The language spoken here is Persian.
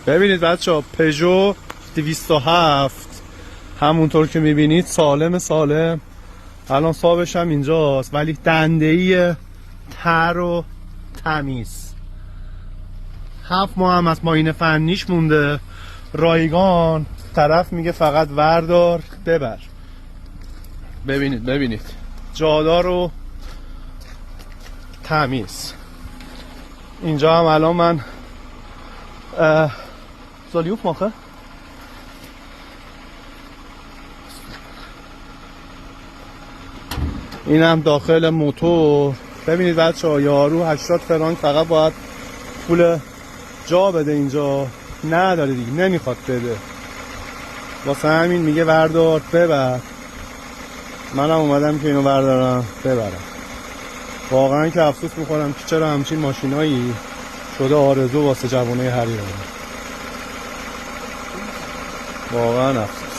ببینید بچه ها، پژو 207 همونطور که میبینید سالم. الان صابش هم اینجاست ولی دنده‌ای تر و تمیز. 7 ماه هم از ماین فنیش مونده. رایگان طرف میگه فقط وردار ببر. ببینید جادار و تمیز. اینجا هم الان من زالیوف ماخه اینم داخل موتور. ببینید بچه ها، یارو 80 فرانک فقط باید پول جا بده، اینجا نداره دیگه، نمیخواد بده، واسه همین میگه وردار ببر. منم اومدم که اینو بردارم ببرم. واقعا که افسوس میخورم که چرا همچین ماشینایی شده آرزو واسه جوانای هریران. واقعا افسوس.